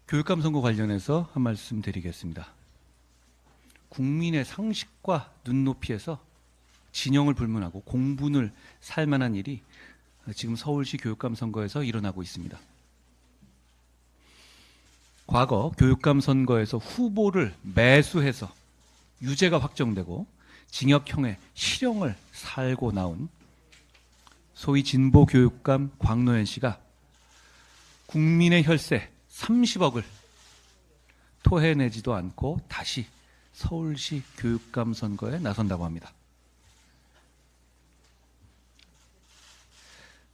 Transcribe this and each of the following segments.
교육감 선거 관련해서 한 말씀 드리겠습니다. 국민의 상식과 눈높이에서 진영을 불문하고 공분을 살 만한 일이 지금 서울시 교육감 선거에서 일어나고 있습니다. 과거 교육감 선거에서 후보를 매수해서 유죄가 확정되고 징역형의 실형을 살고 나온 소위 진보 교육감 광노현 씨가 국민의 혈세 30억을 토해내지도 않고 다시 서울시 교육감 선거에 나선다고 합니다.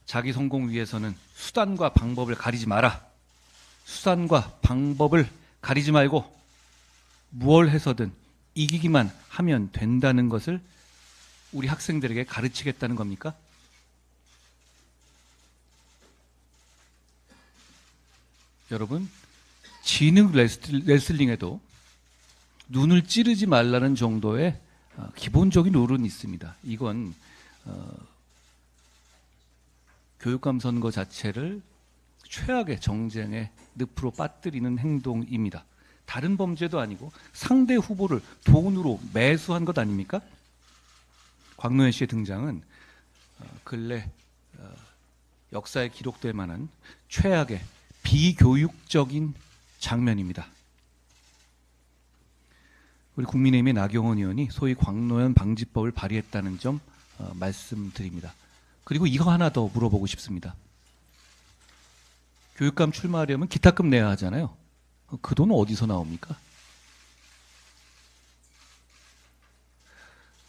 자기 성공 위해서는 수단과 방법을 가리지 마라. 수단과 방법을 가리지 말고 무얼 해서든 이기기만 하면 된다는 것을 우리 학생들에게 가르치겠다는 겁니까? 여러분, 진흙 레슬링에도 눈을 찌르지 말라는 정도의 기본적인 룰은 있습니다. 이건 교육감 선거 자체를 최악의 정쟁의 늪으로 빠뜨리는 행동입니다. 다른 범죄도 아니고 상대 후보를 돈으로 매수한 것 아닙니까? 광노현 씨의 등장은 근래 역사에 기록될 만한 최악의 비교육적인 장면입니다. 우리 국민의힘의 나경원 의원이 소위 광노현 방지법을 발의했다는 점 말씀드립니다. 그리고 이거 하나 더 물어보고 싶습니다. 교육감 출마하려면 기탁금 내야 하잖아요. 그 돈은 어디서 나옵니까?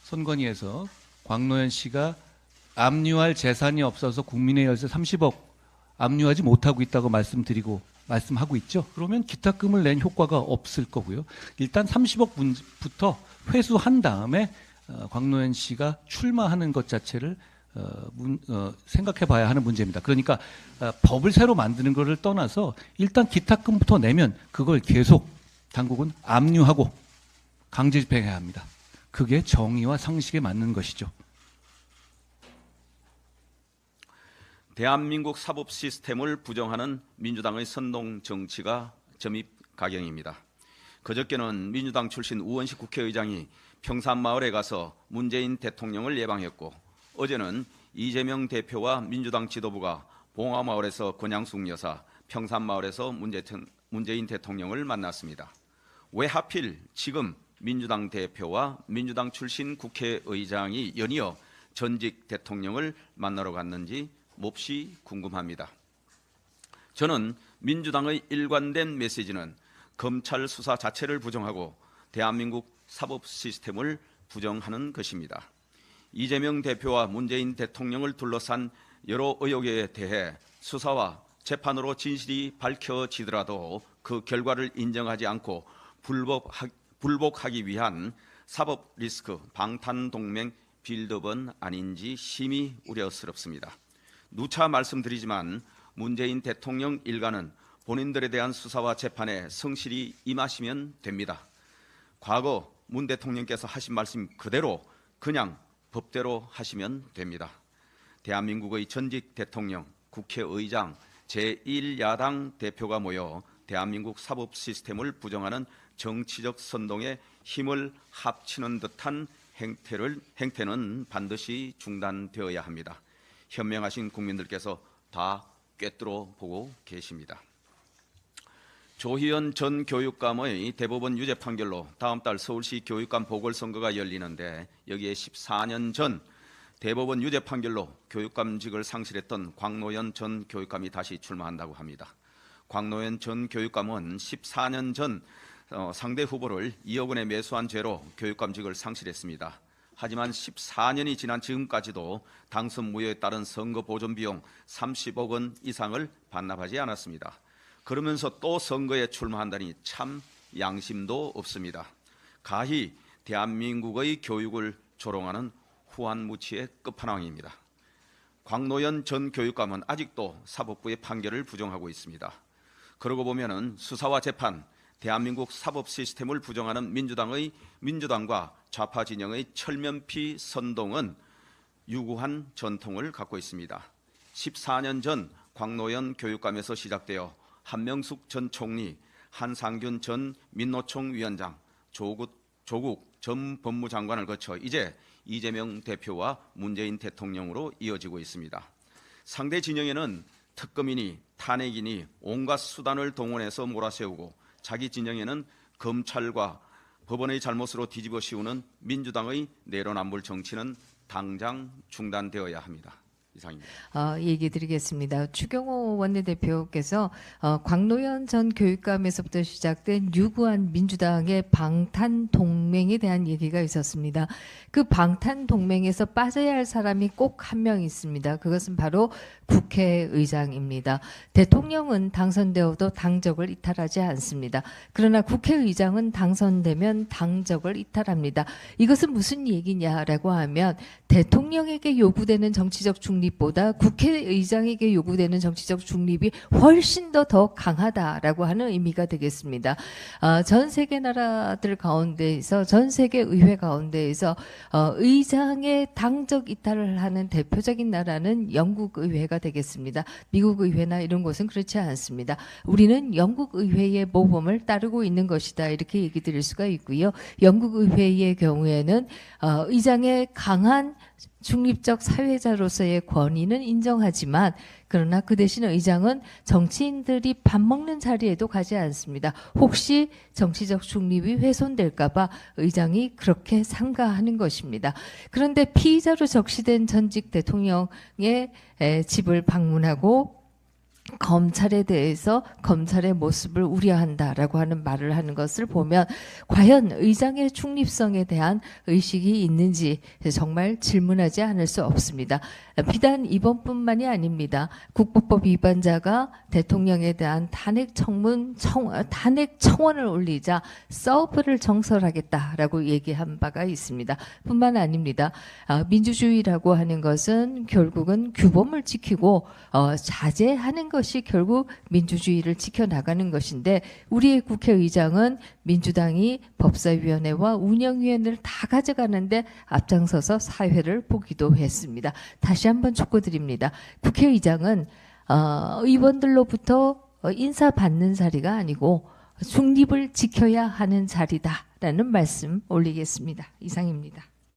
선관위에서 광노현 씨가 압류할 재산이 없어서 국민의 혈세 30억 압류하지 못하고 있다고 말씀하고 있죠. 그러면 기탁금을 낸 효과가 없을 거고요. 일단 30억부터 회수한 다음에 광노현 씨가 출마하는 것 자체를 생각해 봐야 하는 문제입니다. 그러니까 법을 새로 만드는 것을 떠나서 일단 기탁금부터 내면 그걸 계속 당국은 압류하고 강제 집행해야 합니다. 그게 정의와 상식에 맞는 것이죠. 대한민국 사법 시스템을 부정하는 민주당의 선동 정치가 점입 가경입니다. 그저께는 민주당 출신 우원식 국회의장이 평산마을에 가서 문재인 대통령을 예방했고, 어제는 이재명 대표와 민주당 지도부가 봉화마을에서 권양숙 여사, 평산마을에서 문재인 대통령을 만났습니다. 왜 하필 지금 민주당 대표와 민주당 출신 국회의장이 연이어 전직 대통령을 만나러 갔는지 몹시 궁금합니다. 저는 민주당의 일관된 메시지는 검찰 수사 자체를 부정하고 대한민국 사법 시스템을 부정하는 것입니다. 이재명 대표와 문재인 대통령을 둘러싼 여러 의혹에 대해 수사와 재판으로 진실이 밝혀지더라도 그 결과를 인정하지 않고 불복하기 위한 사법 리스크 방탄동맹 빌드업은 아닌지 심히 우려스럽습니다. 누차 말씀드리지만 문재인 대통령 일가는 본인들에 대한 수사와 재판에 성실히 임하시면 됩니다. 과거 문 대통령께서 하신 말씀 그대로 그냥 법대로 하시면 됩니다. 대한민국의 전직 대통령, 국회의장, 제1야당 대표가 모여 대한민국 사법 시스템을 부정하는 정치적 선동에 힘을 합치는 듯한 행태는 반드시 중단되어야 합니다. 현명하신 국민들께서 다 꿰뚫어 보고 계십니다. 조희연 전 교육감의 대법원 유죄 판결로 다음 달 서울시 교육감 보궐선거가 열리는데, 여기에 14년 전 대법원 유죄 판결로 교육감직을 상실했던 광노현 전 교육감이 다시 출마한다고 합니다. 광노현 전 교육감은 14년 전 상대 후보를 2억 원에 매수한 죄로 교육감직을 상실했습니다. 하지만 14년이 지난 지금까지도 당선 무효에 따른 선거 보존 비용 30억 원 이상을 반납하지 않았습니다. 그러면서 또 선거에 출마한다니 참 양심도 없습니다. 가히 대한민국의 교육을 조롱하는 후한무치의 끝판왕입니다. 광노현 전 교육감은 아직도 사법부의 판결을 부정하고 있습니다. 그러고 보면은 수사와 재판, 대한민국 사법 시스템을 부정하는 민주당과 좌파 진영의 철면피 선동은 유구한 전통을 갖고 있습니다. 14년 전 광노현 교육감에서 시작되어 한명숙 전 총리, 한상균 전 민노총 위원장, 조국 전 법무장관을 거쳐 이제 이재명 대표와 문재인 대통령으로 이어지고 있습니다. 상대 진영에는 특검이니 탄핵이니 온갖 수단을 동원해서 몰아세우고 자기 진영에는 검찰과 법원의 잘못으로 뒤집어 씌우는 민주당의 내로남불 정치는 당장 중단되어야 합니다. 이상입니다. 얘기 드리겠습니다. 추경호 원내대표께서 광노현 전 교육감에서부터 시작된 유구한 민주당의 방탄 동맹에 대한 얘기가 있었습니다. 그 방탄 동맹에서 빠져야 할 사람이 꼭 한 명 있습니다. 그것은 바로 국회의장입니다. 대통령은 당선되어도 당적을 이탈하지 않습니다. 그러나 국회의장은 당선되면 당적을 이탈합니다. 이것은 무슨 얘기냐라고 하면 대통령에게 요구되는 정치적 중립보다 국회의장에게 요구되는 정치적 중립이 훨씬 더 강하다라고 하는 의미가 되겠습니다. 전 세계 나라들 가운데에서 전 세계 의회 가운데에서 의장의 당적 이탈을 하는 대표적인 나라는 영국 의회가 되겠습니다. 미국 의회나 이런 곳은 그렇지 않습니다. 우리는 영국 의회의 모범을 따르고 있는 것이다. 이렇게 얘기 드릴 수가 있고요. 영국 의회의 경우에는 의장의 강한 중립적 사회자로서의 권위는 인정하지만 그러나 그 대신 의장은 정치인들이 밥 먹는 자리에도 가지 않습니다. 혹시 정치적 중립이 훼손될까 봐 의장이 그렇게 삼가하는 것입니다. 그런데 피의자로 적시된 전직 대통령의 집을 방문하고 검찰에 대해서 검찰의 모습을 우려한다라고 하는 말을 하는 것을 보면 과연 의장의 중립성에 대한 의식이 있는지 정말 질문하지 않을 수 없습니다. 비단 이번뿐만이 아닙니다. 국보법 위반자가 대통령에 대한 탄핵 청원을 올리자 서브를 정설하겠다라고 얘기한 바가 있습니다. 뿐만 아닙니다. 민주주의라고 하는 것은 결국은 규범을 지키고 자제하는 것이 결국 민주주의를 지켜나가는 것인데 우리의 국회의장은 민주당이 법사위원회와 운영위원회를 다 가져가는데 앞장서서 사회를 보기도 했습니다. 다시 한번 촉구드립니다. 국회의장은 의원들로부터 인사받는 자리가 아니고 중립을 지켜야 하는 자리다라는 말씀 올리겠습니다. 이상입니다.